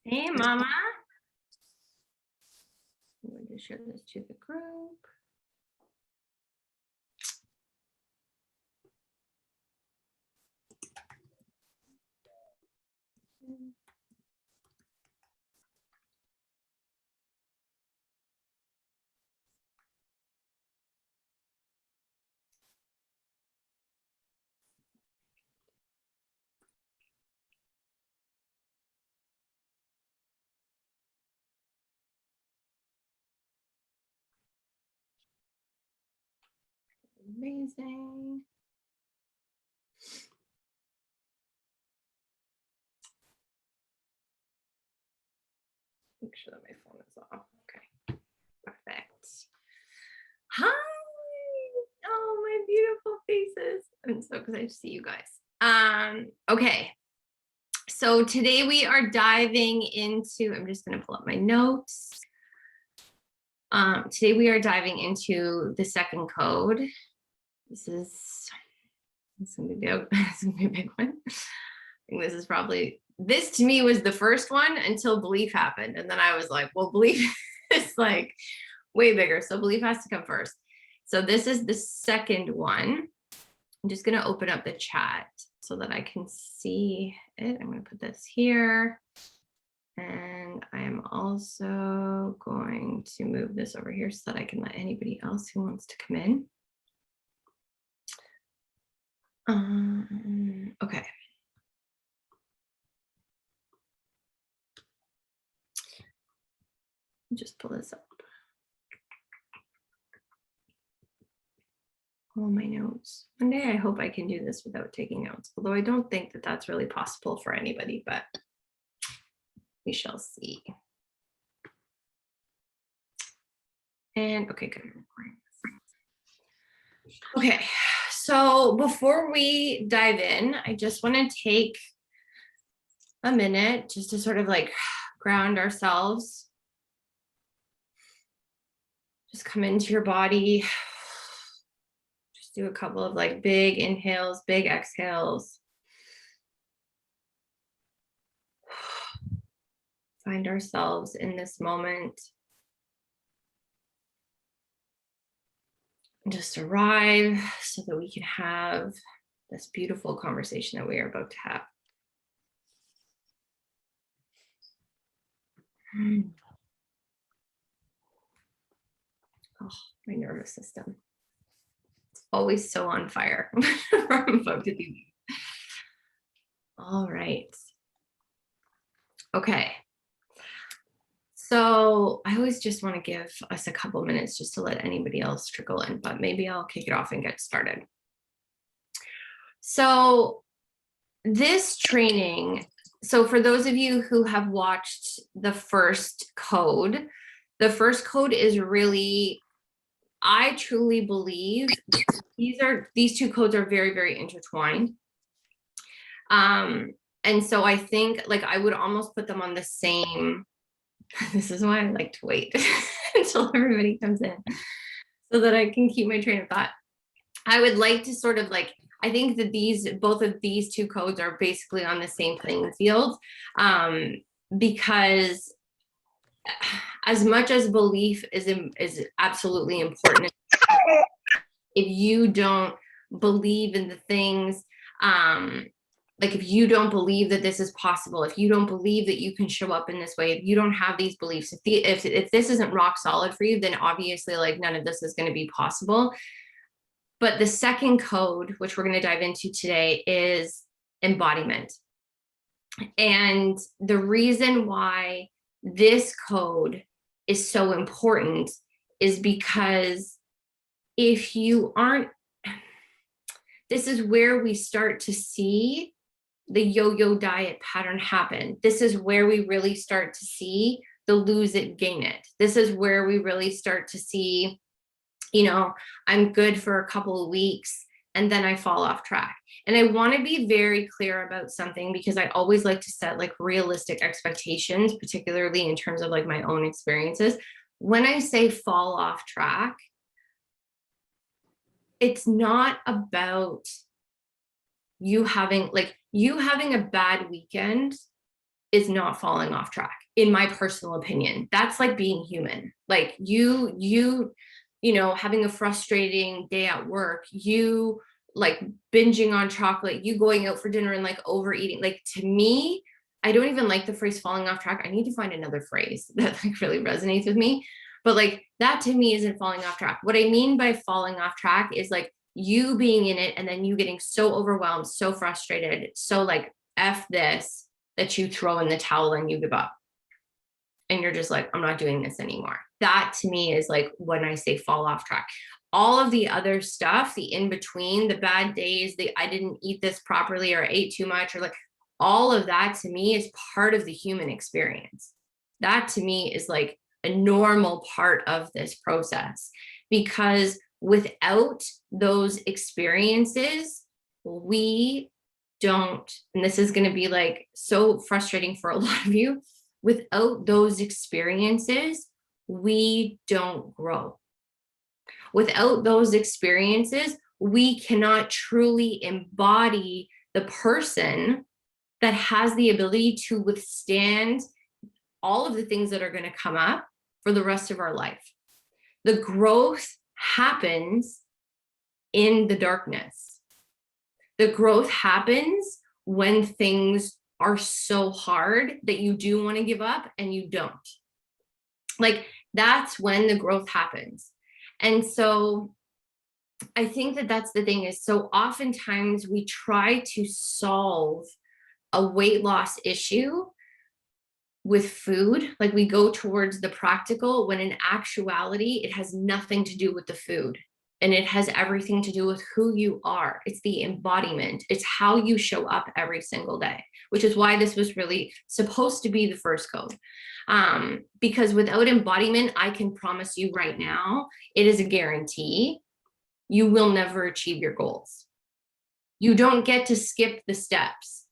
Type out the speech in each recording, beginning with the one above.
Hey, Mama. I'm going to share this to the group. Amazing. Make sure that my phone is off. Okay, perfect. Hi. Oh, my beautiful faces. I'm so excited to see you guys. Okay. So today we are diving into, I'm just going to pull up my notes. Today we are diving into the second code. This is gonna be a big one. I think this to me was the first one until belief happened. And then I was like, well, belief is like way bigger. So belief has to come first. So this is the second one. I'm just gonna open up the chat so that I can see it. I'm gonna put this here. And I am also going to move this over here so that I can let anybody else who wants to come in. Okay. Just pull this up. All my notes. One day I hope I can do this without taking notes, although I don't think that that's really possible for anybody, but we shall see. And okay, good. Okay, so before we dive in, I just want to take a minute just to sort of like ground ourselves. Just come into your body. Just do a couple of like big inhales, big exhales. Find ourselves in this moment. And just arrive so that we can have this beautiful conversation that we are about to have. Oh, my nervous system. It's always so on fire. I'm about to do. All right. Okay. So I always just want to give us a couple minutes just to let anybody else trickle in, but maybe I'll kick it off and get started. So this training, so for those of you who have watched the first code is really, I truly believe these two codes are very, very intertwined. And so I think like I would almost put them on the same. This is why I like to wait until everybody comes in so that I can keep my train of thought. I would like to sort of like, I think that both of these two codes are basically on the same playing field, because as much as belief is absolutely important, if you don't believe in the things, like if you don't believe that this is possible, if you don't believe that you can show up in this way, if you don't have these beliefs, if this isn't rock solid for you, then obviously like none of this is going to be possible. But the second code, which we're going to dive into today, is embodiment. And the reason why this code is so important is because if you aren't, this is where we start to see the yo-yo diet pattern happen. This is where we really start to see the lose it, gain it. This is where we really start to see, you know, I'm good for a couple of weeks and then I fall off track. And I want to be very clear about something because I always like to set like realistic expectations, particularly in terms of like my own experiences. When I say fall off track, it's not about you having a bad weekend is not falling off track, in my personal opinion. That's like being human. Like you know, having a frustrating day at work, you like binging on chocolate, you going out for dinner and like overeating. Like, to me, I don't even like the phrase falling off track. I need to find another phrase that like really resonates with me. But like, that to me isn't falling off track. What I mean by falling off track is like you being in it and then you getting so overwhelmed, so frustrated, so like F this, that you throw in the towel and you give up. And you're just like, I'm not doing this anymore. That to me is like when I say fall off track. All of the other stuff, the in between, the bad days, the I didn't eat this properly or ate too much, or like all of that to me is part of the human experience. That to me is like a normal part of this process, because without those experiences, we don't, and this is going to be like so frustrating for a lot of you, without those experiences, we don't grow. Without those experiences, we cannot truly embody the person that has the ability to withstand all of the things that are going to come up for the rest of our life. The growth happens in the darkness. The growth happens when things are so hard that you do want to give up and you don't. Like, that's when the growth happens. And so I think that that's the thing, is so oftentimes we try to solve a weight loss issue with food. Like, we go towards the practical, when in actuality, it has nothing to do with the food. And it has everything to do with who you are. It's the embodiment. It's how you show up every single day, which is why this was really supposed to be the first code. Because without embodiment, I can promise you right now, it is a guarantee, you will never achieve your goals. You don't get to skip the steps.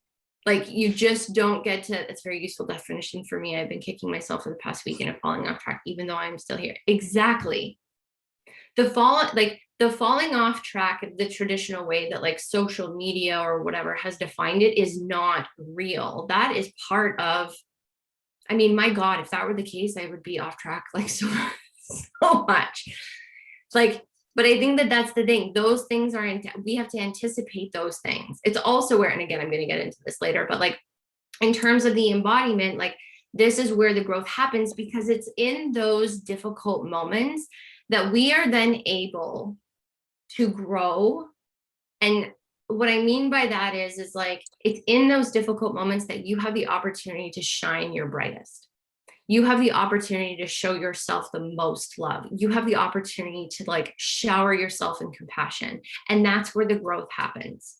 Like, you just don't get to. It's a very useful definition for me. I've been kicking myself for the past week and falling off track, even though I'm still here. Exactly. The falling off track, the traditional way that like social media or whatever has defined it, is not real. That is part of, I mean, my God, if that were the case, I would be off track like so much. Like, but I think that that's the thing. Those things are, we have to anticipate those things. It's also where, and again, I'm going to get into this later, but like in terms of the embodiment, like this is where the growth happens, because it's in those difficult moments that we are then able to grow. And what I mean by that is like, it's in those difficult moments that you have the opportunity to shine your brightest. You have the opportunity to show yourself the most love. You have the opportunity to like shower yourself in compassion. And that's where the growth happens.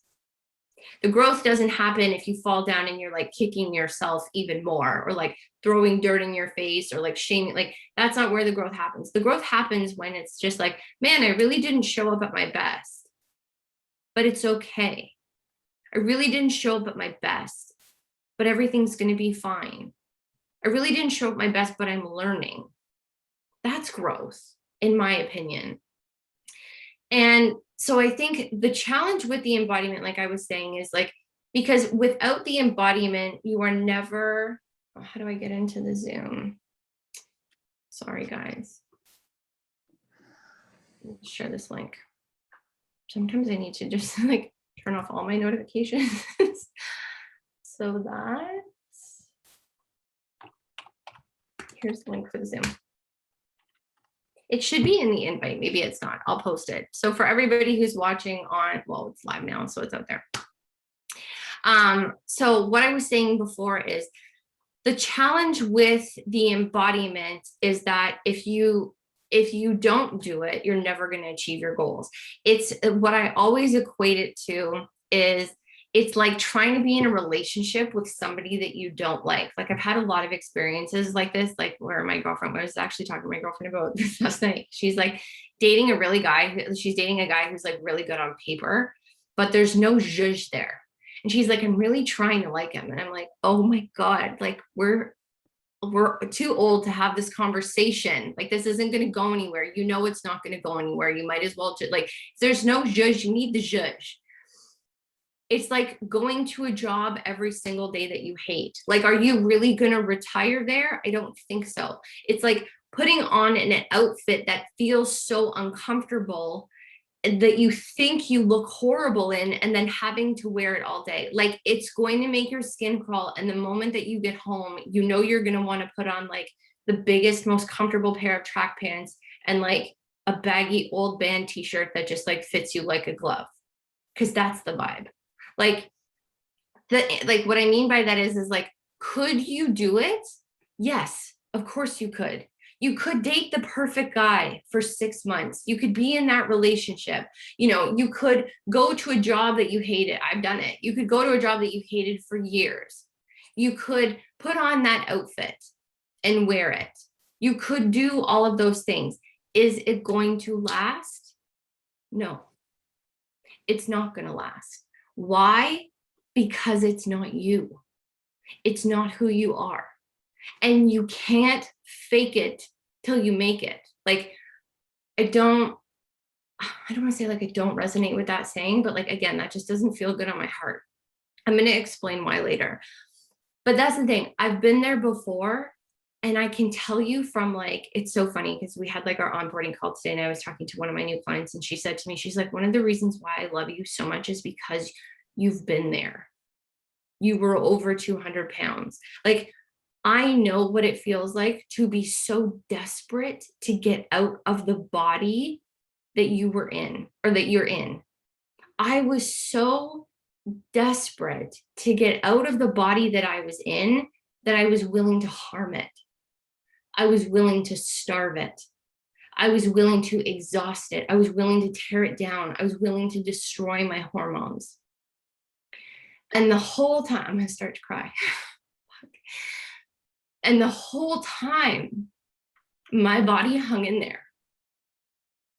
The growth doesn't happen if you fall down and you're like kicking yourself even more, or like throwing dirt in your face, or like shaming. Like, that's not where the growth happens. The growth happens when it's just like, man, I really didn't show up at my best, but it's okay. I really didn't show up at my best, but everything's going to be fine. I really didn't show up my best, but I'm learning. That's growth, in my opinion. And so I think the challenge with the embodiment, like I was saying, is like, because without the embodiment, you are never, oh, how do I get into the Zoom? Sorry, guys. Let's share this link. Sometimes I need to just like turn off all my notifications. So that's, here's the link for the Zoom. It should be in the invite. Maybe it's not. I'll post it. So for everybody who's watching on, well, it's live now, so it's out there. So what I was saying before is the challenge with the embodiment is that if you don't do it, you're never going to achieve your goals. It's what I always equate it to is, it's like trying to be in a relationship with somebody that you don't like. Like, I've had a lot of experiences like this, like where my girlfriend, I was actually talking to my girlfriend about this last night. She's like dating a she's dating a guy who's like really good on paper, but there's no zhuzh there. And she's like, I'm really trying to like him. And I'm like, oh my God, like we're too old to have this conversation. Like, this isn't going to go anywhere. You know, it's not going to go anywhere. You might as well just like, there's no zhuzh. You need the zhuzh. It's like going to a job every single day that you hate. Like, are you really going to retire there? I don't think so. It's like putting on an outfit that feels so uncomfortable that you think you look horrible in, and then having to wear it all day. Like, it's going to make your skin crawl. And the moment that you get home, you know, you're going to want to put on like the biggest, most comfortable pair of track pants and like a baggy old band t-shirt that just like fits you like a glove. Cause that's the vibe. Like what I mean by that is like, could you do it? Yes, of course you could. You could date the perfect guy for 6 months. You could be in that relationship. You know, you could go to a job that you hated. I've done it. You could go to a job that you hated for years. You could put on that outfit and wear it. You could do all of those things. Is it going to last? No, it's not going to last. Why? Because it's not you. It's not who you are. And you can't fake it till you make it. Like, I don't want to say like I don't resonate with that saying, but like, again, that just doesn't feel good on my heart. I'm going to explain why later. But that's the thing. I've been there before. And I can tell you from like, it's so funny because we had like our onboarding call today and I was talking to one of my new clients and she said to me, she's like, one of the reasons why I love you so much is because you've been there. You were over 200 pounds. Like, I know what it feels like to be so desperate to get out of the body that you were in or that you're in. I was so desperate to get out of the body that I was in that I was willing to harm it. I was willing to starve it. I was willing to exhaust it. I was willing to tear it down. I was willing to destroy my hormones. And the whole time, I'm going to start to cry. And the whole time, my body hung in there.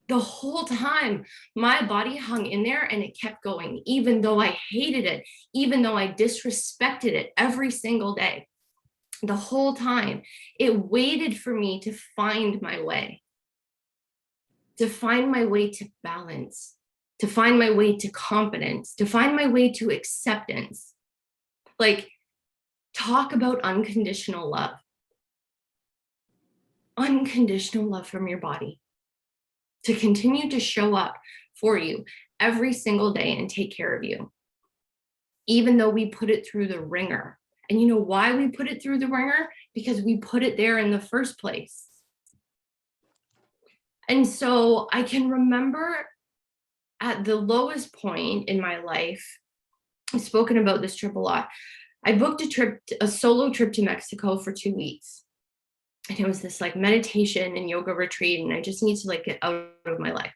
The whole time, my body hung in there and it kept going, even though I hated it, even though I disrespected it every single day. The whole time, it waited for me to find my way, to find my way to balance, to find my way to confidence, to find my way to acceptance. Like, talk about unconditional love. Unconditional love from your body to continue to show up for you every single day and take care of you, even though we put it through the ringer. And you know why we put it through the ringer? Because we put it there in the first place. And so I can remember at the lowest point in my life, I've spoken about this trip a lot. I booked a solo trip to Mexico for 2 weeks. And it was this like meditation and yoga retreat. And I just need to like get out of my life.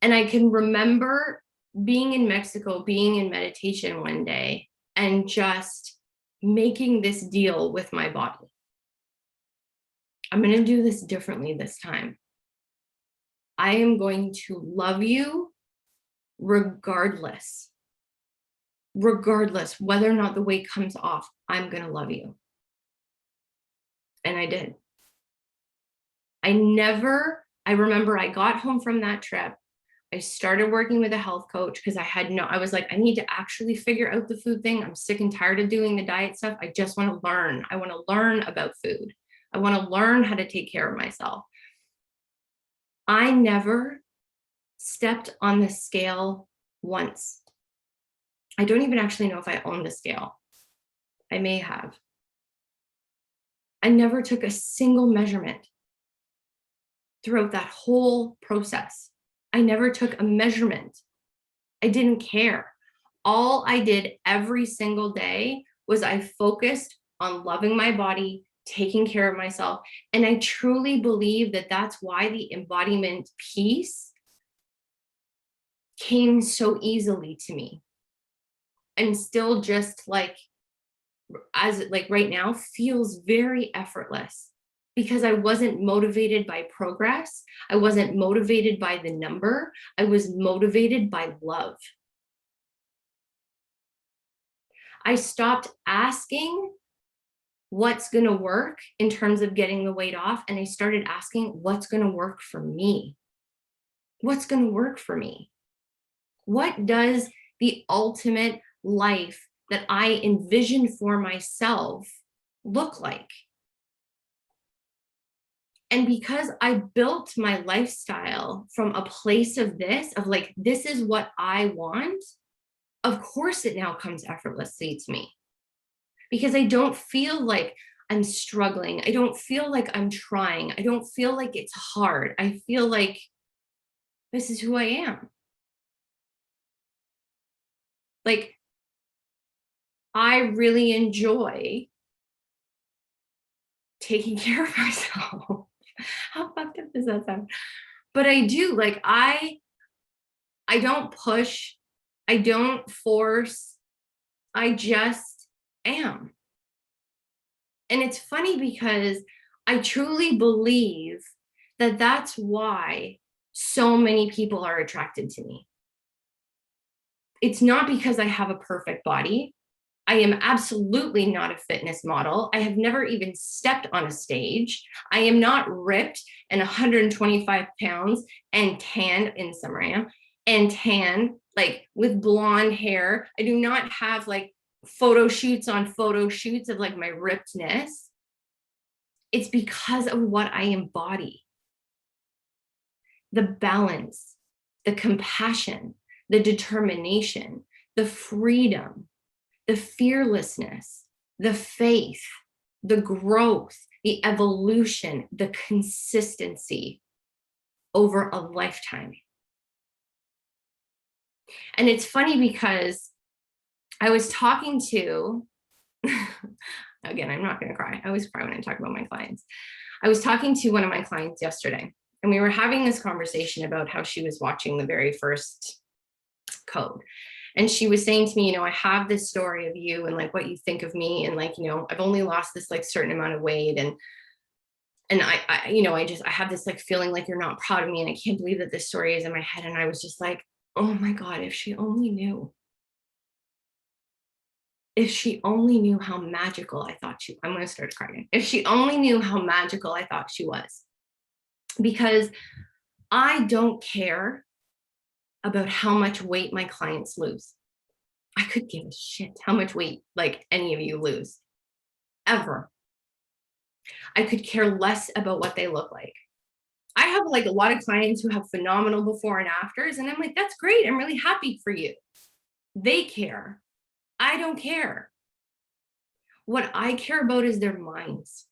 And I can remember being in Mexico, being in meditation one day and just making this deal with my body. I'm going to do this differently this time. I am going to love you regardless whether or not the weight comes off. I'm going to love you. And I did. I remember I got home from that trip. I started working with a health coach because I was like, I need to actually figure out the food thing. I'm sick and tired of doing the diet stuff. I just want to learn. I want to learn about food. I want to learn how to take care of myself. I never stepped on the scale once. I don't even actually know if I own the scale. I may have. I never took a single measurement throughout that whole process. I never took a measurement. I didn't care. All I did every single day was I focused on loving my body, taking care of myself. And I truly believe that that's why the embodiment piece came so easily to me. And still just like, as like right now, feels very effortless. Because I wasn't motivated by progress. I wasn't motivated by the number. I was motivated by love. I stopped asking what's going to work in terms of getting the weight off. And I started asking what's going to work for me. What's going to work for me? What does the ultimate life that I envision for myself look like? And because I built my lifestyle from a place of this, of like, this is what I want, of course it now comes effortlessly to me, because I don't feel like I'm struggling. I don't feel like I'm trying. I don't feel like it's hard. I feel like this is who I am. Like, I really enjoy taking care of myself. How fucked up does that sound? But I do, like, I don't push, I don't force, I just am. And it's funny because I truly believe that that's why so many people are attracted to me. It's not because I have a perfect body. I am absolutely not a fitness model. I have never even stepped on a stage. I am not ripped and 125 pounds and tan, in summer I am, and tan, like with blonde hair. I do not have like photo shoots on photo shoots of like my rippedness. It's because of what I embody. The balance, the compassion, the determination, the freedom, the fearlessness, the faith, the growth, the evolution, the consistency over a lifetime. And it's funny because I was talking to, again, I'm not going to cry. I always cry when I talk about my clients. I was talking to one of my clients yesterday, and we were having this conversation about how she was watching the very first code. And she was saying to me, I have this story of you and like what you think of me. And like, I've only lost this like certain amount of weight. And I have this like feeling like you're not proud of me. And I can't believe that this story is in my head. And I was just like, oh my God, if she only knew. If she only knew how magical I thought I'm going to start crying. If she only knew how magical I thought she was. Because I don't care about how much weight my clients lose. I could give a shit how much weight like any of you lose, ever. I could care less about what they look like. I have like a lot of clients who have phenomenal before and afters, and I'm like, that's great. I'm really happy for you. They care. I don't care. What I care about is their minds.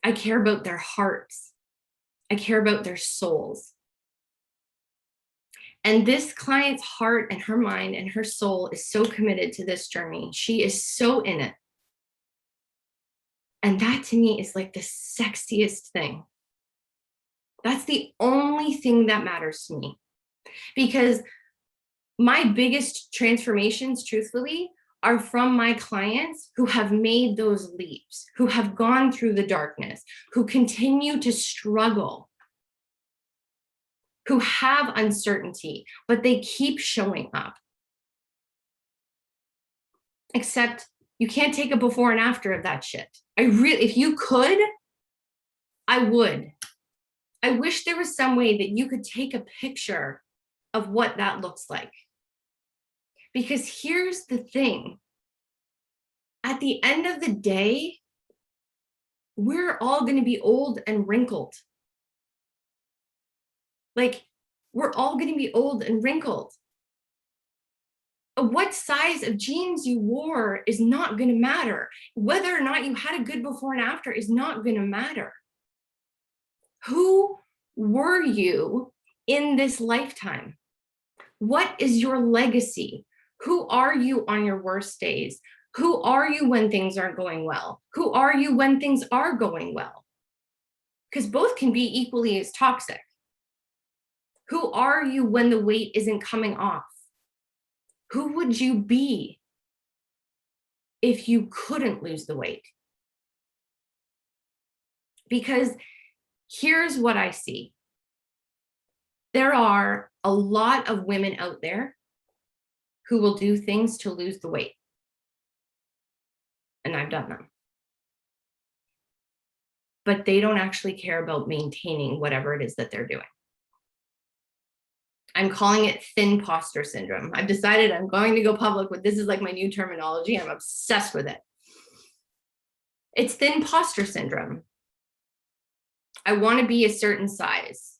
I care about their hearts. I care about their souls. And this client's heart and her mind and her soul is so committed to this journey. She is so in it. And that to me is like the sexiest thing. That's the only thing that matters to me. Because my biggest transformations, truthfully, are from my clients who have made those leaps, who have gone through the darkness, who continue to struggle, who have uncertainty, but they keep showing up. Except you can't take a before and after of that shit. If you could, I would. I wish there was some way that you could take a picture of what that looks like. Because here's the thing. At the end of the day, we're all going to be old and wrinkled. Like, we're all going to be old and wrinkled. What size of jeans you wore is not going to matter. Whether or not you had a good before and after is not going to matter. Who were you in this lifetime? What is your legacy? Who are you on your worst days? Who are you when things aren't going well? Who are you when things are going well? Because both can be equally as toxic. Who are you when the weight isn't coming off? Who would you be if you couldn't lose the weight? Because here's what I see. There are a lot of women out there who will do things to lose the weight. And I've done them. But they don't actually care about maintaining whatever it is that they're doing. I'm calling it thin posture syndrome. I've decided I'm going to go public with this is like my new terminology. I'm obsessed with it. It's thin posture syndrome. I want to be a certain size.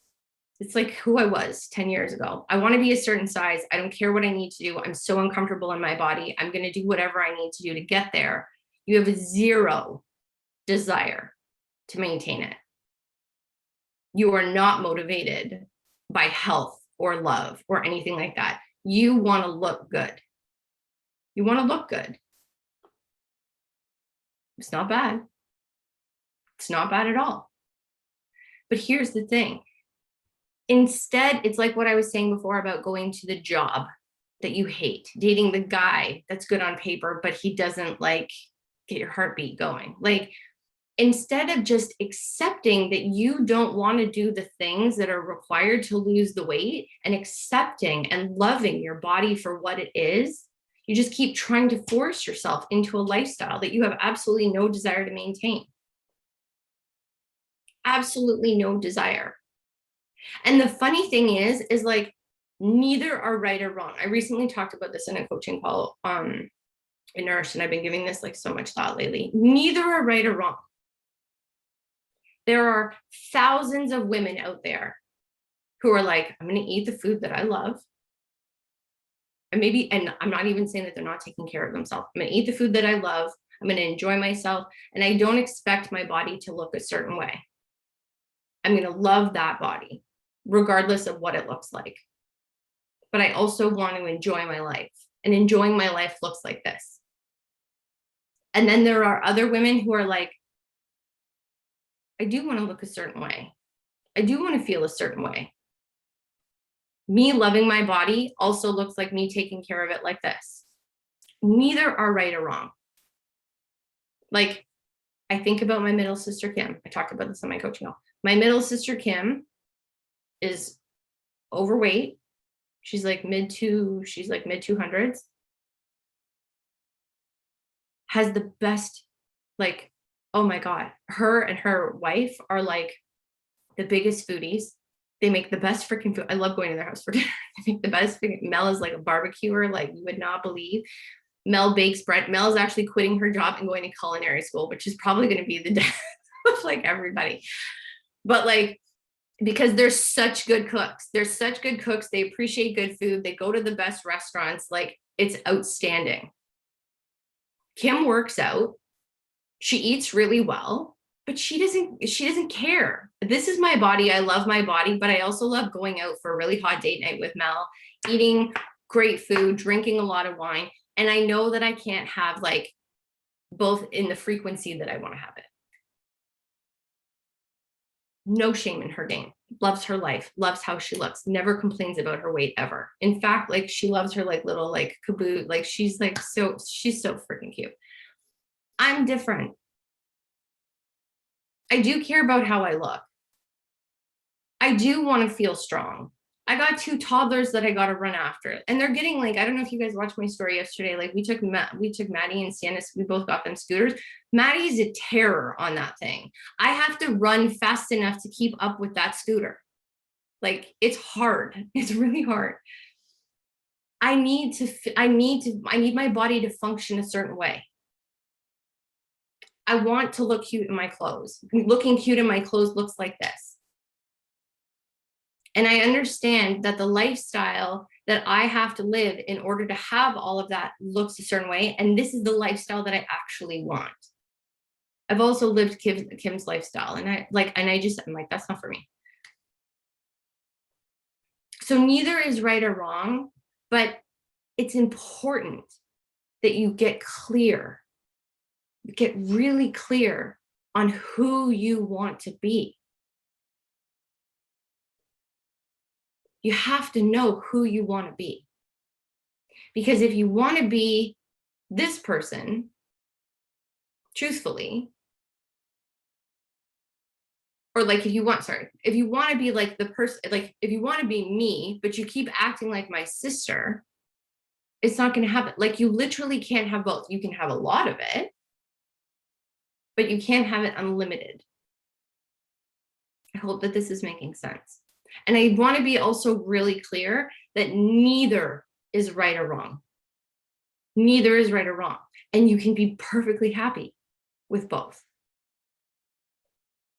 It's like who I was 10 years ago. I want to be a certain size. I don't care what I need to do. I'm so uncomfortable in my body. I'm going to do whatever I need to do to get there. You have a zero desire to maintain it. You are not motivated by health or love or anything like that. You want to look good. You want to look good. It's not bad. It's not bad at all. But here's the thing. Instead, it's like what I was saying before about going to the job that you hate, dating the guy that's good on paper, but he doesn't like get your heartbeat going. Like, instead of just accepting that you don't want to do the things that are required to lose the weight and accepting and loving your body for what it is, you just keep trying to force yourself into a lifestyle that you have absolutely no desire to maintain. Absolutely no desire. And the funny thing is like, neither are right or wrong. I recently talked about this in a coaching call in Nurse, and I've been giving this like so much thought lately. Neither are right or wrong. There are thousands of women out there who are like, I'm going to eat the food that I love. And I'm not even saying that they're not taking care of themselves. I'm going to eat the food that I love. I'm going to enjoy myself. And I don't expect my body to look a certain way. I'm going to love that body, regardless of what it looks like. But I also want to enjoy my life. And enjoying my life looks like this. And then there are other women who are like, I do want to look a certain way. I do want to feel a certain way. Me loving my body also looks like me taking care of it like this. Neither are right or wrong. Like, I think about my middle sister, Kim. I talked about this on my coaching call. My middle sister, Kim, is overweight. She's like mid 200s. Has the best, like, oh my God, her and her wife are like the biggest foodies. They make the best freaking food. I love going to their house for dinner. They make the best freaking, Mel is like a barbecuer, like you would not believe. Mel bakes bread. Mel is actually quitting her job and going to culinary school, which is probably going to be the death of like everybody. But like, because they're such good cooks. They're such good cooks. They appreciate good food. They go to the best restaurants. Like, it's outstanding. Kim works out. She eats really well, but she doesn't care. This is my body. I love my body, but I also love going out for a really hot date night with Mel, eating great food, drinking a lot of wine. And I know that I can't have like both in the frequency that I want to have it. No shame in her game. Loves her life, loves how she looks, never complains about her weight ever. In fact, like she loves her like little like caboose, like she's so freaking cute. I'm different. I do care about how I look. I do want to feel strong. I got 2 toddlers that I got to run after, and they're getting like, I don't know if you guys watched my story yesterday. Like we took Maddie and Stannis. We both got them scooters. Maddie's a terror on that thing. I have to run fast enough to keep up with that scooter. Like it's hard. It's really hard. I need my body to function a certain way. I want to look cute in my clothes. Looking cute in my clothes looks like this. And I understand that the lifestyle that I have to live in order to have all of that looks a certain way. And this is the lifestyle that I actually want. I've also lived Kim's lifestyle. And I'm like, that's not for me. So neither is right or wrong, but it's important that you get clear, get really clear on who you want to be. You have to know who you want to be. Because if you want to be this person, truthfully, or like if you want to be like the person, like if you want to be me, but you keep acting like my sister, it's not going to happen. Like you literally can't have both. You can have a lot of it, but you can't have it unlimited. I hope that this is making sense. And I want to be also really clear that neither is right or wrong. Neither is right or wrong. And you can be perfectly happy with both.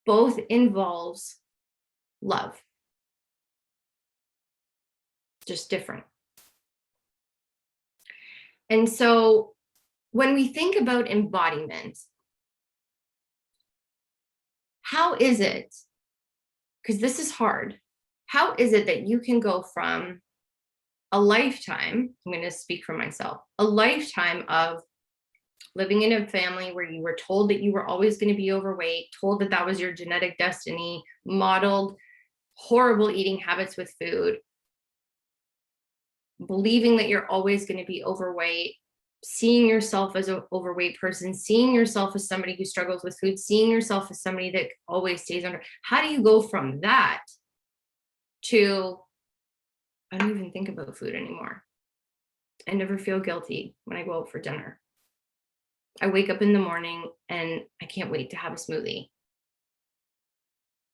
Both involves love, just different. And so when we think about embodiment, how is it, because this is hard, how is it that you can go from a lifetime, I'm going to speak for myself, a lifetime of living in a family where you were told that you were always going to be overweight, told that that was your genetic destiny, modeled horrible eating habits with food, believing that you're always going to be overweight, seeing yourself as an overweight person, seeing yourself as somebody who struggles with food, seeing yourself as somebody that always stays under. How do you go from that to, I don't even think about food anymore. I never feel guilty when I go out for dinner. I wake up in the morning and I can't wait to have a smoothie.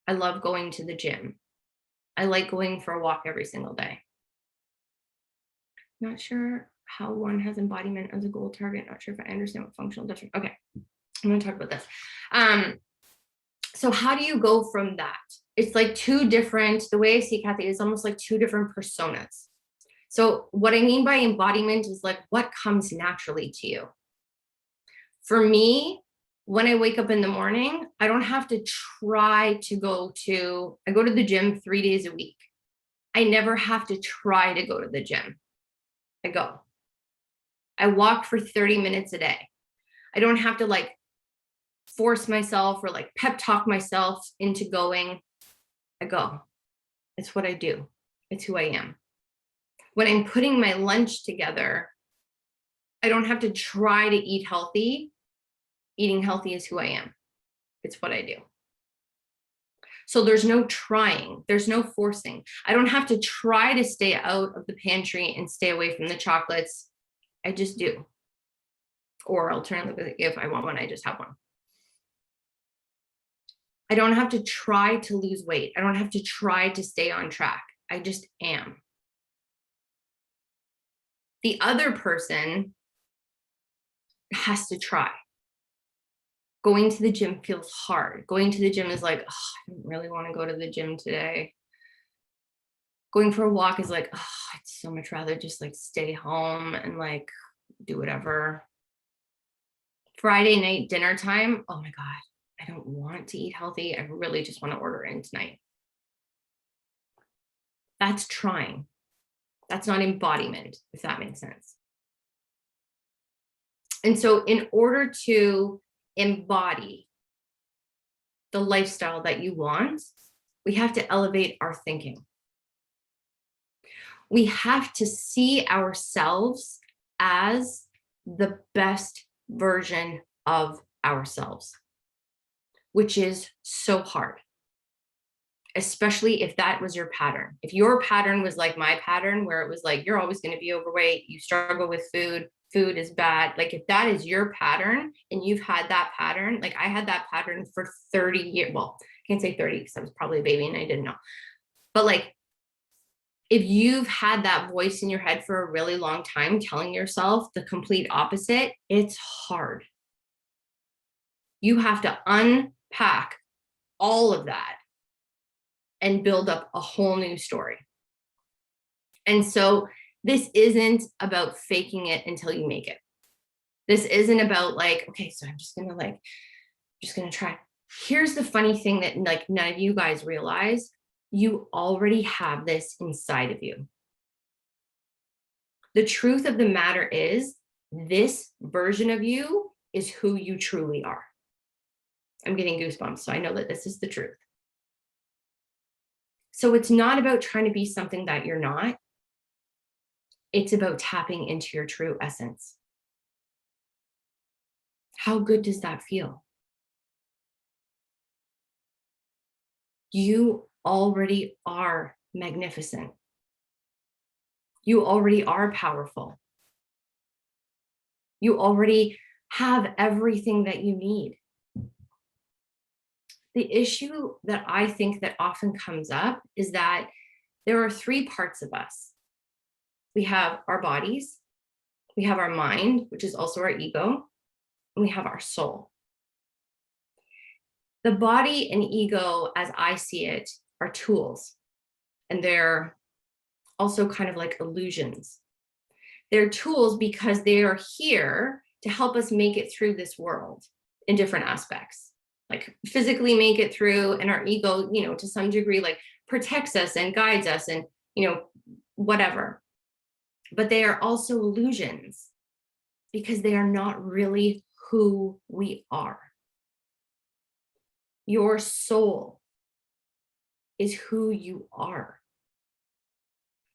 I love going to the gym. I like going for a walk every single day. Not sure how one has embodiment as a goal target. Not sure if I understand what functional difference. Okay, I'm going to talk about this. So how do you go from that? It's like two different, the way I see Kathy is almost like two different personas. So what I mean by embodiment is like what comes naturally to you. For me, when I wake up in the morning, I don't have to try to I go to the gym 3 days a week. I never have to try to go to the gym. I go. I walk for 30 minutes a day. I don't have to like force myself or like pep talk myself into going. I go. It's what I do. It's who I am. When I'm putting my lunch together, I don't have to try to eat healthy. Eating healthy is who I am. It's what I do. So there's no trying. There's no forcing. I don't have to try to stay out of the pantry and stay away from the chocolates. I just do. Or alternatively, if I want one, I just have one. I don't have to try to lose weight. I don't have to try to stay on track. I just am. The other person has to try. Going to the gym feels hard. Going to the gym is like, oh, I don't really want to go to the gym today. Going for a walk is like, oh, I'd so much rather just like stay home and like do whatever. Friday night dinner time, oh my God, I don't want to eat healthy. I really just want to order in tonight. That's trying. That's not embodiment, if that makes sense. And so in order to embody the lifestyle that you want, we have to elevate our thinking. We have to see ourselves as the best version of ourselves, which is so hard, especially if that was your pattern. If your pattern was like my pattern, where it was like, you're always going to be overweight, you struggle with food, food is bad. Like if that is your pattern and you've had that pattern, like I had that pattern for 30 years. Well, I can't say 30 because I was probably a baby and I didn't know. But like, if you've had that voice in your head for a really long time, telling yourself the complete opposite, it's hard. You have to unpack all of that and build up a whole new story. And so this isn't about faking it until you make it. This isn't about like, okay, so I'm just gonna try. Here's the funny thing that like none of you guys realize. You already have this inside of you. The truth of the matter is, this version of you is who you truly are. I'm getting goosebumps, so I know that this is the truth. So it's not about trying to be something that you're not. It's about tapping into your true essence. How good does that feel? You already are magnificent. You already are powerful. You already have everything that you need. The issue that I think that often comes up is that there are three parts of us. We have our bodies, we have our mind, which is also our ego, and we have our soul. The body and ego, as I see it, are tools, and they're also kind of like illusions. They're tools because they are here to help us make it through this world in different aspects, like physically make it through, and our ego, to some degree, like protects us and guides us and, whatever. But they are also illusions because they are not really who we are. Your soul is who you are.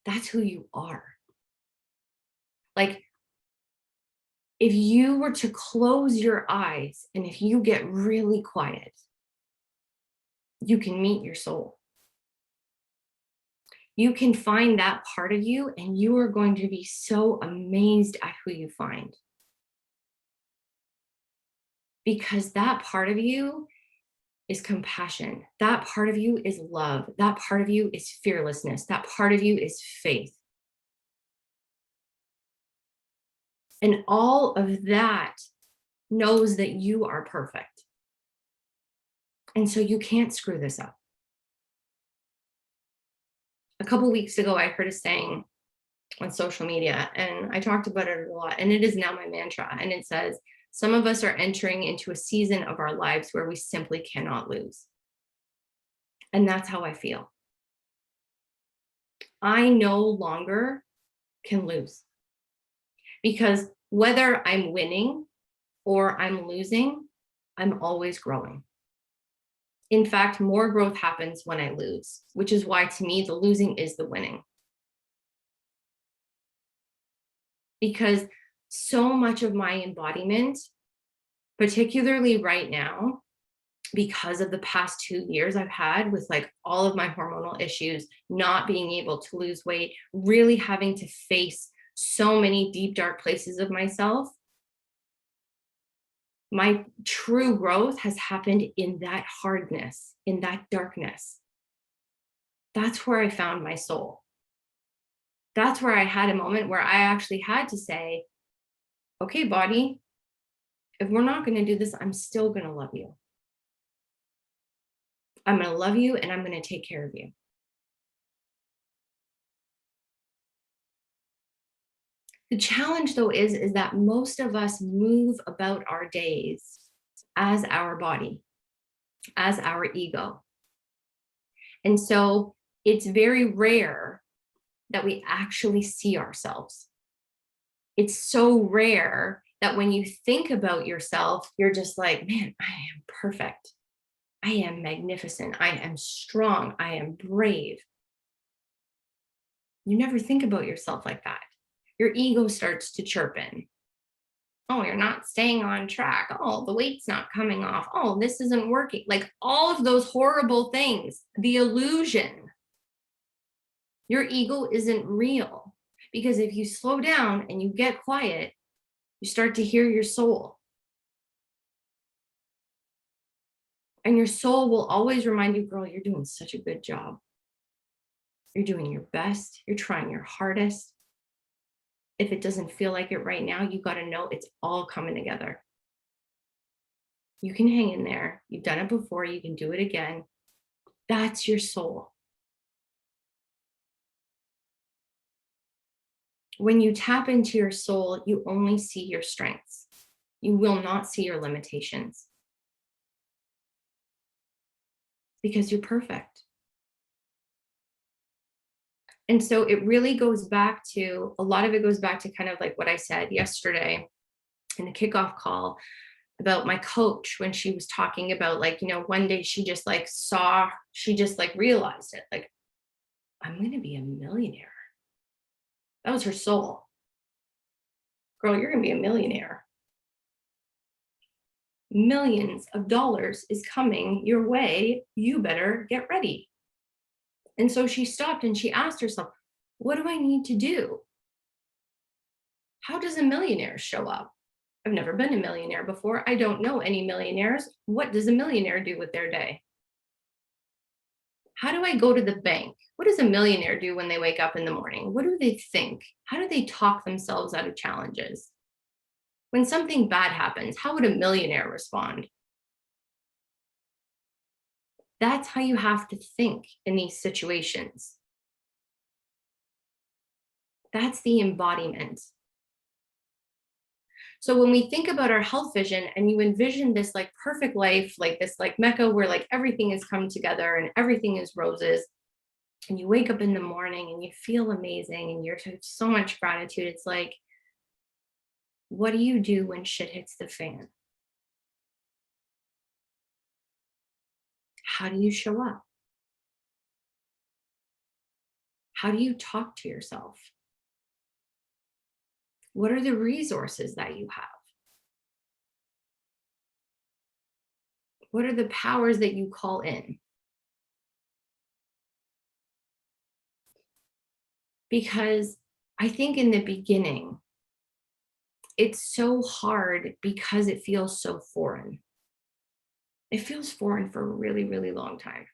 That's who you are. Like, if you were to close your eyes and if you get really quiet, you can meet your soul. You can find that part of you, and you are going to be so amazed at who you find. Because that part of you is compassion. That part of you is love. That part of you is fearlessness. That part of you is faith. And all of that knows that you are perfect. And so you can't screw this up. A couple weeks ago, I heard a saying on social media, and I talked about it a lot, and it is now my mantra. And it says, some of us are entering into a season of our lives where we simply cannot lose. And that's how I feel. I no longer can lose. Because whether I'm winning or I'm losing, I'm always growing. In fact, more growth happens when I lose, which is why, to me, the losing is the winning. Because so much of my embodiment, particularly right now, because of the past 2 years I've had with like all of my hormonal issues, not being able to lose weight, really having to face so many deep, dark places of myself, my true growth has happened in that hardness, in that darkness. That's where I found my soul. That's where I had a moment where I actually had to say, okay, body, if we're not going to do this, I'm still going to love you. I'm going to love you, and I'm going to take care of you. The challenge, though, is that most of us move about our days as our body, as our ego. And so it's very rare that we actually see ourselves. It's so rare that when you think about yourself, you're just like, man, I am perfect. I am magnificent. I am strong. I am brave. You never think about yourself like that. Your ego starts to chirp in. Oh, you're not staying on track. Oh, the weight's not coming off. Oh, this isn't working. Like all of those horrible things, the illusion. Your ego isn't real, because if you slow down and you get quiet, you start to hear your soul. And your soul will always remind you, girl, you're doing such a good job. You're doing your best. You're trying your hardest. If it doesn't feel like it right now, you got to know it's all coming together. You can hang in there. You've done it before. You can do it again. That's your soul. When you tap into your soul, you only see your strengths. You will not see your limitations. Because you're perfect. And so it really goes back to, a lot of it goes back to kind of like what I said yesterday in the kickoff call about my coach, when she was talking about like, one day she just like realized it, like, I'm going to be a millionaire. That was her soul. Girl, you're going to be a millionaire. Millions of dollars is coming your way. You better get ready. And so she stopped and she asked herself, what do I need to do? How does a millionaire show up? I've never been a millionaire before. I don't know any millionaires. What does a millionaire do with their day? How do I go to the bank? What does a millionaire do when they wake up in the morning? What do they think? How do they talk themselves out of challenges? When something bad happens, how would a millionaire respond? That's how you have to think in these situations. That's the embodiment. So when we think about our health vision and you envision this like perfect life, like this like Mecca where like everything has come together and everything is roses, and you wake up in the morning and you feel amazing and you're so much gratitude, it's like, what do you do when shit hits the fan? How do you show up? How do you talk to yourself? What are the resources that you have? What are the powers that you call in? Because I think in the beginning, it's so hard because it feels so foreign. It feels foreign for a really, really long time.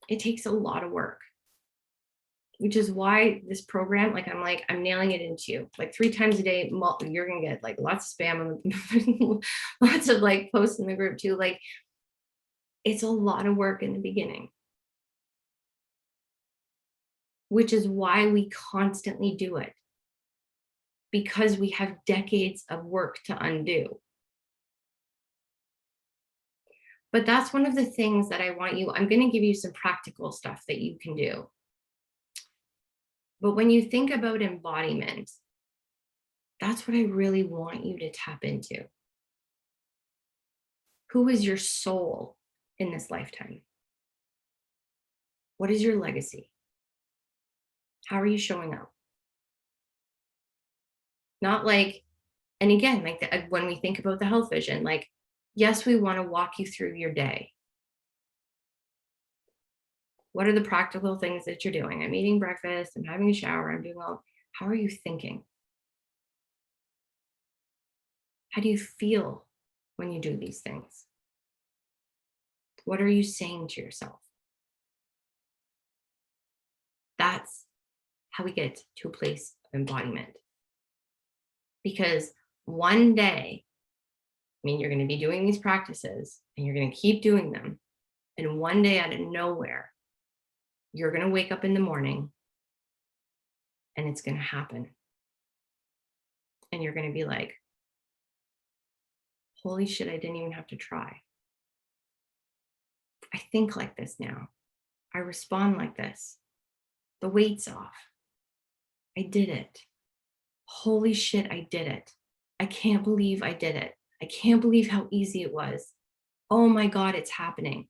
It takes a lot of work, which is why this program, like, I'm nailing it into you. Like 3 times a day, you're going to get like lots of spam, lots of like posts in the group too. Like, it's a lot of work in the beginning, which is why we constantly do it, because we have decades of work to undo. But that's one of the things that I'm going to give you some practical stuff that you can do. But when you think about embodiment, that's what I really want you to tap into. Who is your soul in this lifetime? What is your legacy? How are you showing up? Not like, and again, like when we think about the health vision, like, yes, we want to walk you through your day. What are the practical things that you're doing? I'm eating breakfast, I'm having a shower, I'm doing all. How are you thinking? How do you feel when you do these things? What are you saying to yourself? That's how we get to a place of embodiment. Because one day, I mean, you're going to be doing these practices and you're going to keep doing them. And one day out of nowhere, you're going to wake up in the morning and it's going to happen. And you're going to be like, holy shit, I didn't even have to try. I think like this now. I respond like this. The weight's off. I did it. Holy shit, I did it. I can't believe I did it. I can't believe how easy it was. Oh my God, it's happening.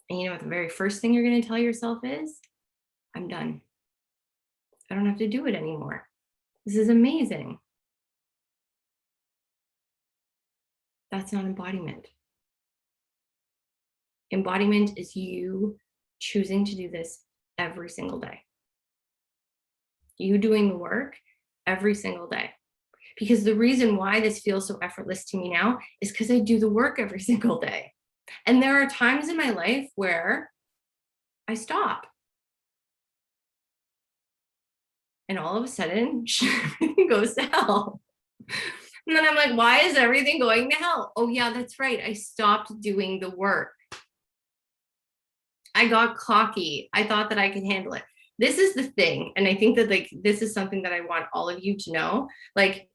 And you know what the very first thing you're going to tell yourself is? I'm done. I don't have to do it anymore. This is amazing. That's not embodiment. Embodiment is you choosing to do this every single day. You doing the work every single day. Because the reason why this feels so effortless to me now is because I do the work every single day. And there are times in my life where I stop. And all of a sudden, everything goes to hell. And then I'm like, why is everything going to hell? Oh, yeah, that's right. I stopped doing the work. I got cocky. I thought that I could handle it. This is the thing. And I think that like this is something that I want all of you to know. Like,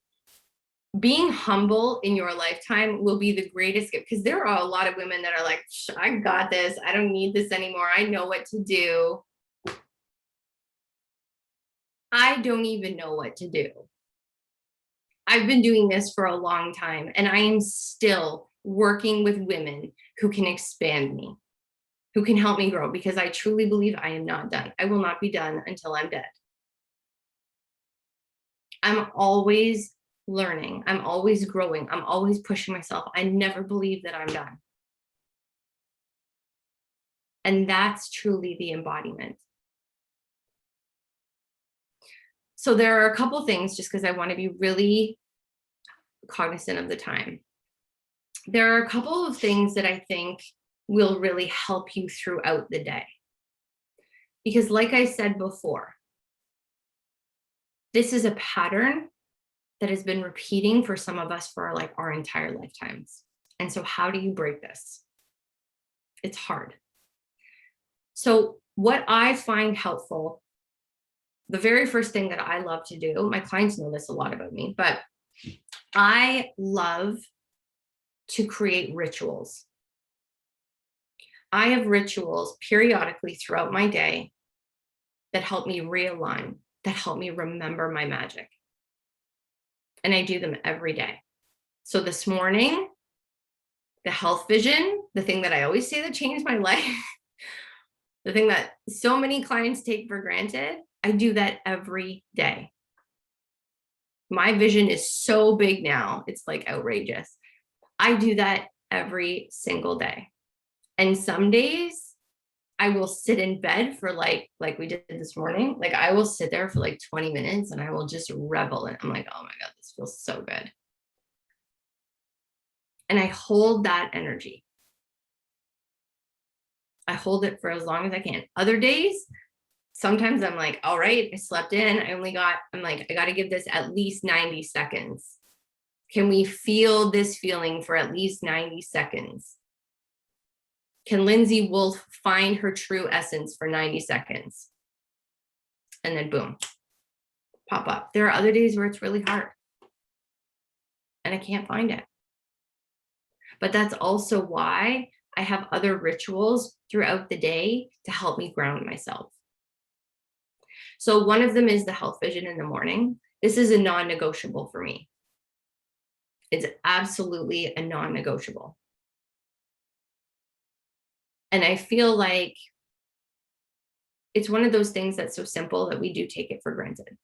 being humble in your lifetime will be the greatest gift, because there are a lot of women that are like, I got this. I don't need this anymore. I know what to do. I don't even know what to do. I've been doing this for a long time, and I am still working with women who can expand me, who can help me grow, because I truly believe I am not done. I will not be done until I'm dead. I'm always learning. I'm always growing. I'm always pushing myself. I never believe that I'm done. And that's truly the embodiment. So there are a couple things, just because I want to be really cognizant of the time. there are a couple of things that I think will really help you throughout the day. Because like I said before, this is a pattern that has been repeating for some of us for like our entire lifetimes. And so how do you break this? It's hard. So what I find helpful, the very first thing that I love to do, my clients know this a lot about me, but I love to create rituals. I have rituals periodically throughout my day that help me realign, that help me remember my magic. And I do them every day. So this morning, the health vision, the thing that I always say that changed my life, the thing that so many clients take for granted, I do that every day. My vision is so big now, it's like outrageous. I do that every single day. And some days I will sit in bed for like we did this morning. Like I will sit there for like 20 minutes and I will just revel in it. I'm like, oh my God, this feels so good. And I hold that energy. I hold it for as long as I can. Other days, sometimes I'm like, all right, I slept in. I'm like, I got to give this at least 90 seconds. Can we feel this feeling for at least 90 seconds? Can Lindsay Wolf find her true essence for 90 seconds? And then boom, pop up. There are other days where it's really hard and I can't find it. But that's also why I have other rituals throughout the day to help me ground myself. So one of them is the health vision in the morning. This is a non-negotiable for me. It's absolutely a non-negotiable. And I feel like it's one of those things that's so simple that we do take it for granted.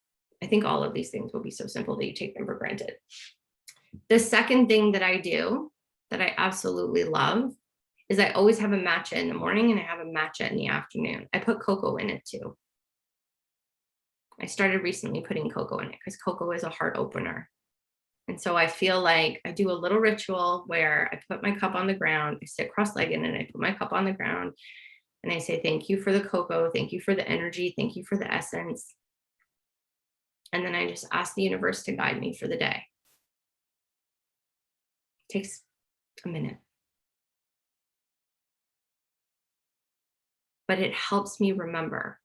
I think all of these things will be so simple that you take them for granted. The second thing that I do that I absolutely love is I always have a matcha in the morning and I have a matcha in the afternoon. I put cocoa in it too. I started recently putting cocoa in it because cocoa is a heart opener. And so I feel like I do a little ritual where I put my cup on the ground, I sit cross-legged and I put my cup on the ground and I say, thank you for the cocoa. Thank you for the energy. Thank you for the essence. And then I just ask the universe to guide me for the day. It takes a minute. But it helps me remember.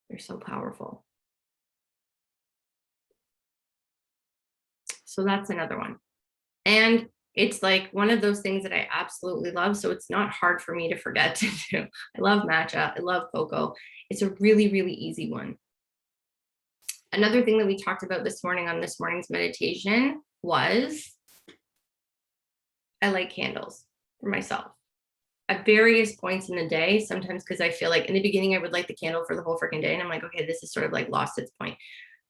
They're so powerful. So that's another one. And it's like one of those things that I absolutely love. So it's not hard for me to forget to do. I love matcha. I love cocoa. It's a really, really easy one. Another thing that we talked about this morning on this morning's meditation was I light candles for myself at various points in the day. Sometimes because I feel like in the beginning, I would light the candle for the whole freaking day. And I'm like, okay, this is sort of like lost its point.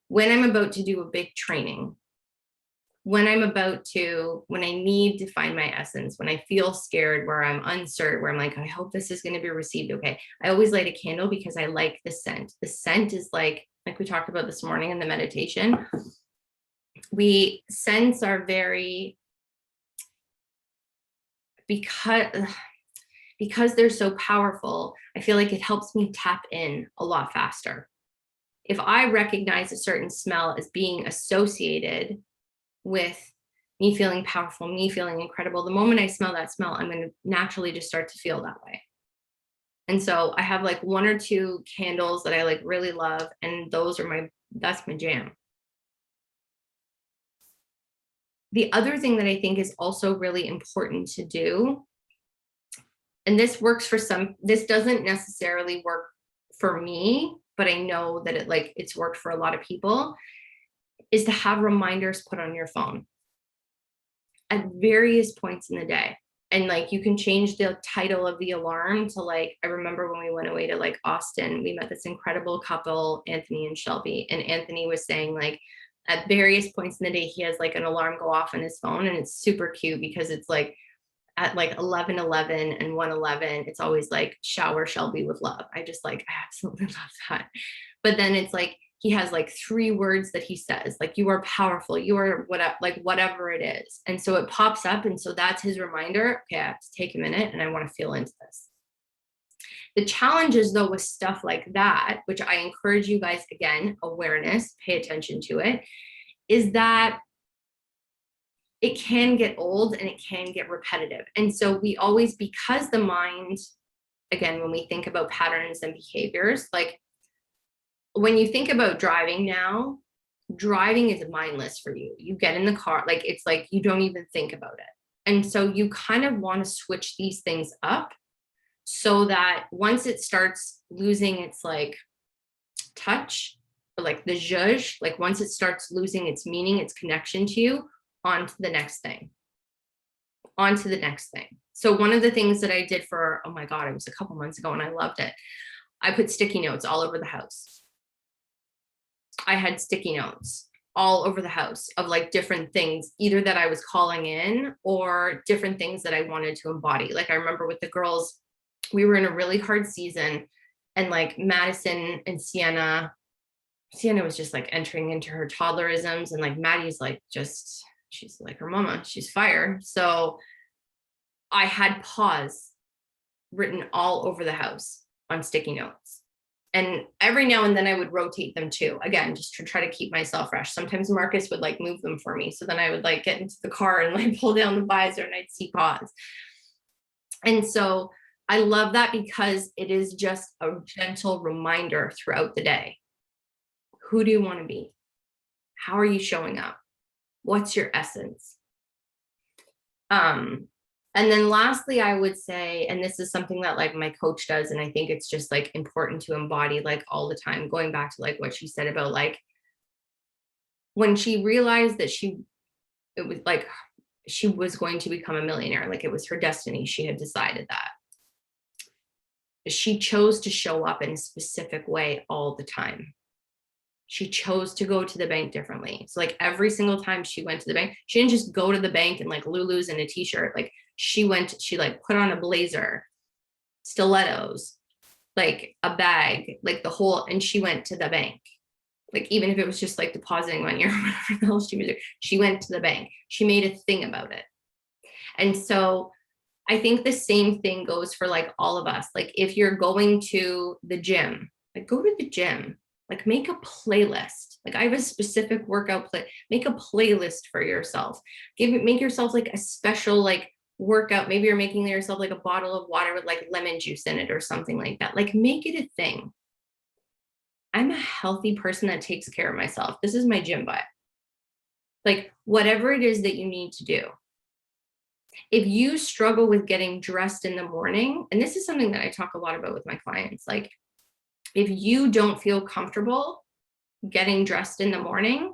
When I'm about to do a big training, when I need to find my essence, when I feel scared, where I'm uncertain, where I'm like, I hope this is going to be received okay. I always light a candle because I like the scent. The scent is like we talked about this morning in the meditation. Scents are very, because they're so powerful, I feel like it helps me tap in a lot faster. If I recognize a certain smell as being associated with me feeling powerful, me feeling incredible, the moment I smell that smell, I'm going to naturally just start to feel that way. And so I have like one or two candles that I like really love, and that's my jam. The other thing that I think is also really important to do, and this works for some, this doesn't necessarily work for me, but I know that it's worked for a lot of people, is to have reminders put on your phone at various points in the day. And like, you can change the title of the alarm to like, I remember when we went away to like Austin, we met this incredible couple, Anthony and Shelby, and Anthony was saying like, at various points in the day, he has like an alarm go off on his phone, and it's super cute because it's like at like 11:11 and 1:11, it's always like shower Shelby with love. I absolutely love that. But then it's like, he has like 3 words that he says, like, you are powerful, you are whatever, like whatever it is. And so it pops up. And so that's his reminder. Okay, I have to take a minute and I want to feel into this. The challenges though with stuff like that, which I encourage you guys, again, awareness, pay attention to it, is that it can get old and it can get repetitive. And so we always, because the mind, again, when we think about patterns and behaviors, like when you think about driving now, driving is mindless for you. You get in the car, like it's like you don't even think about it. And so you kind of want to switch these things up so that once it starts losing its like touch, or like the zhuzh, like once it starts losing its meaning, its connection to you, on to the next thing, on to the next thing. So one of the things that I did for, oh my God, it was a couple months ago and I loved it. I put sticky notes all over the house. I had sticky notes all over the house of like different things, either that I was calling in or different things that I wanted to embody. Like I remember with the girls, we were in a really hard season and like Madison and Sienna was just like entering into her toddlerisms, and like Maddie's like just, she's like her mama, she's fire. So I had pause written all over the house on sticky notes. And every now and then I would rotate them too, again, just to try to keep myself fresh. Sometimes Marcus would like move them for me. So then I would like get into the car and like pull down the visor and I'd see pause. And so I love that because it is just a gentle reminder throughout the day. Who do you want to be? How are you showing up? What's your essence? And then lastly, I would say, and this is something that like my coach does, and I think it's just like important to embody like all the time, going back to like what she said about like when she realized that it was like she was going to become a millionaire, like it was her destiny. She had decided that. She chose to show up in a specific way all the time. She chose to go to the bank differently. So like every single time she went to the bank, she didn't just go to the bank and like Lulu's and a t-shirt. Like she like put on a blazer, stilettos, like a bag, like the whole, and she went to the bank. Like even if it was just like depositing money or whatever else she was doing, she went to the bank. She made a thing about it. And so I think the same thing goes for like all of us. Like if you're going to the gym, like go to the gym. Like make a playlist. Like I have a specific workout make a playlist for yourself. Make yourself like a special like workout. Maybe you're making yourself like a bottle of water with like lemon juice in it or something like that. Like make it a thing. I'm a healthy person that takes care of myself. This is my gym vibe. Like whatever it is that you need to do. If you struggle with getting dressed in the morning, and this is something that I talk a lot about with my clients, like if you don't feel comfortable getting dressed in the morning,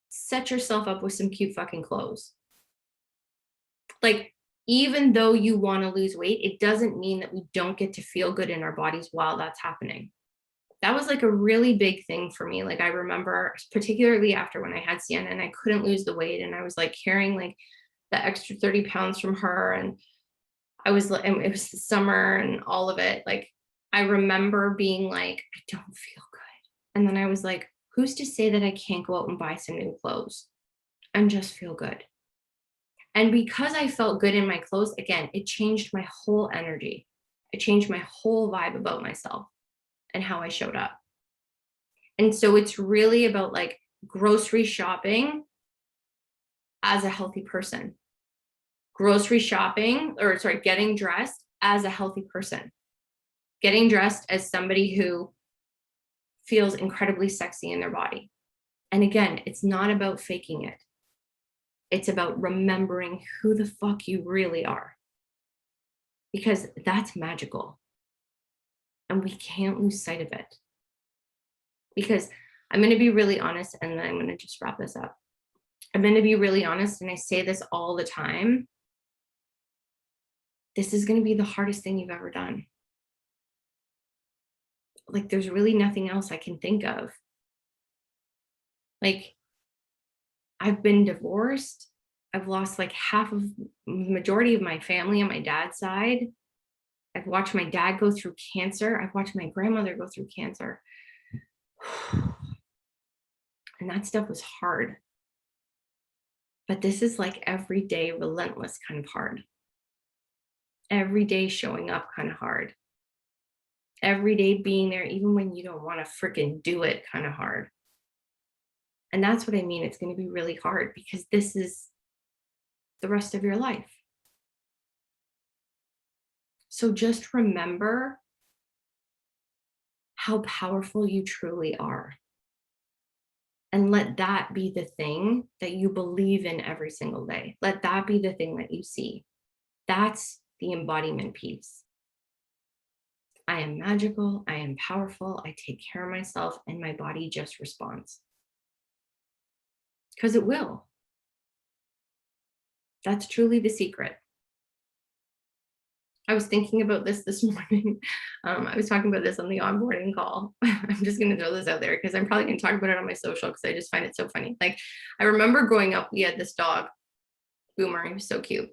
set yourself up with some cute fucking clothes. Like, even though you want to lose weight, it doesn't mean that we don't get to feel good in our bodies while that's happening. That was like a really big thing for me. Like I remember, particularly after when I had Sienna and I couldn't lose the weight and I was like carrying like the extra 30 pounds from her, and it was the summer and all of it. Like I remember being like, I don't feel good. And then I was like, who's to say that I can't go out and buy some new clothes and just feel good? And because I felt good in my clothes, again, it changed my whole energy. It changed my whole vibe about myself and how I showed up. And so it's really about like grocery shopping as a healthy person. Getting dressed as a healthy person. Getting dressed as somebody who feels incredibly sexy in their body. And again, it's not about faking it. It's about remembering who the fuck you really are. Because that's magical. And we can't lose sight of it. Because I'm going to be really honest, and then I'm going to just wrap this up. I'm going to be really honest, and I say this all the time. This is going to be the hardest thing you've ever done. Like, there's really nothing else I can think of. Like, I've been divorced. I've lost like majority of my family on my dad's side. I've watched my dad go through cancer. I've watched my grandmother go through cancer. And that stuff was hard. But this is like everyday relentless kind of hard. Every day showing up kind of hard. Every day being there, even when you don't want to freaking do it, kind of hard. And that's what I mean. It's going to be really hard because this is the rest of your life. So just remember how powerful you truly are. And let that be the thing that you believe in every single day. Let that be the thing that you see. That's the embodiment piece. I am magical. I am powerful. I take care of myself, and my body just responds. Because it will. That's truly the secret. I was thinking about this morning. I was talking about this on the onboarding call. I'm just going to throw this out there because I'm probably going to talk about it on my social because I just find it so funny. Like, I remember growing up, we had this dog, Boomer. He was so cute.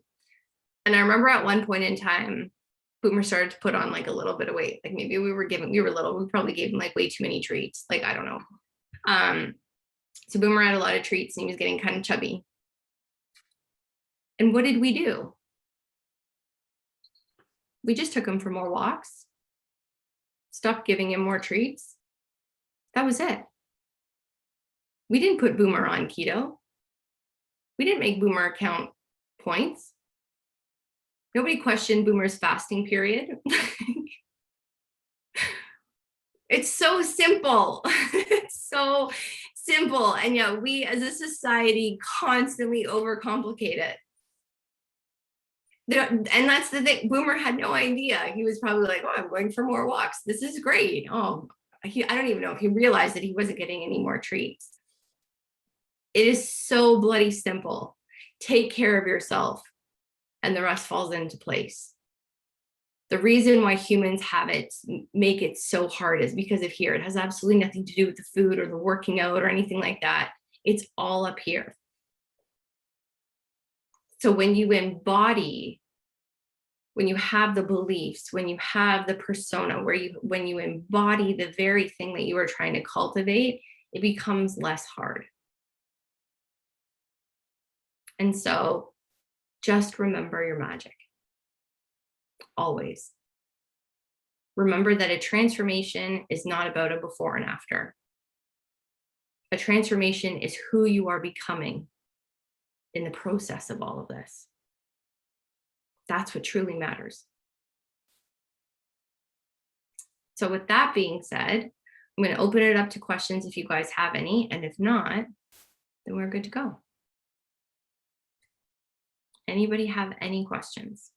And I remember at one point in time, Boomer started to put on like a little bit of weight. Like maybe we were little, we probably gave him like way too many treats. Like, I don't know. So Boomer had a lot of treats and he was getting kind of chubby. And what did we do? We just took him for more walks, stopped giving him more treats. That was it. We didn't put Boomer on keto. We didn't make Boomer count points. Nobody questioned Boomer's fasting period. It's so simple. It's so simple. And yet we as a society constantly overcomplicate it. And that's the thing. Boomer had no idea. He was probably like, oh, I'm going for more walks. This is great. Oh, I don't even know if he realized that he wasn't getting any more treats. It is so bloody simple. Take care of yourself and the rest falls into place. The reason why humans have it, make it so hard is because of here. It has absolutely nothing to do with the food or the working out or anything like that. It's all up here. So when you embody, when you have the beliefs, when you have the persona, when you embody the very thing that you are trying to cultivate, it becomes less hard. And so just remember your magic. Always. Remember that a transformation is not about a before and after. A transformation is who you are becoming in the process of all of this. That's what truly matters. So with that being said, I'm going to open it up to questions if you guys have any, and if not, then we're good to go. Anybody have any questions?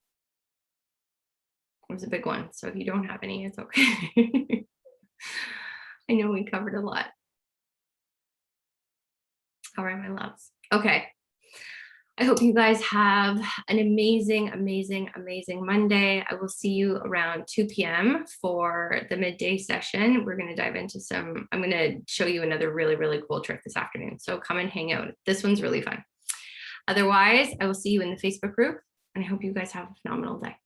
It was a big one, so if you don't have any, it's okay. I know we covered a lot. All right, my loves. Okay. I hope you guys have an amazing, amazing, amazing Monday. I will see you around 2 p.m. for the midday session. We're going to dive into I'm going to show you another really, really cool trick this afternoon. So come and hang out. This one's really fun. Otherwise, I will see you in the Facebook group, and I hope you guys have a phenomenal day.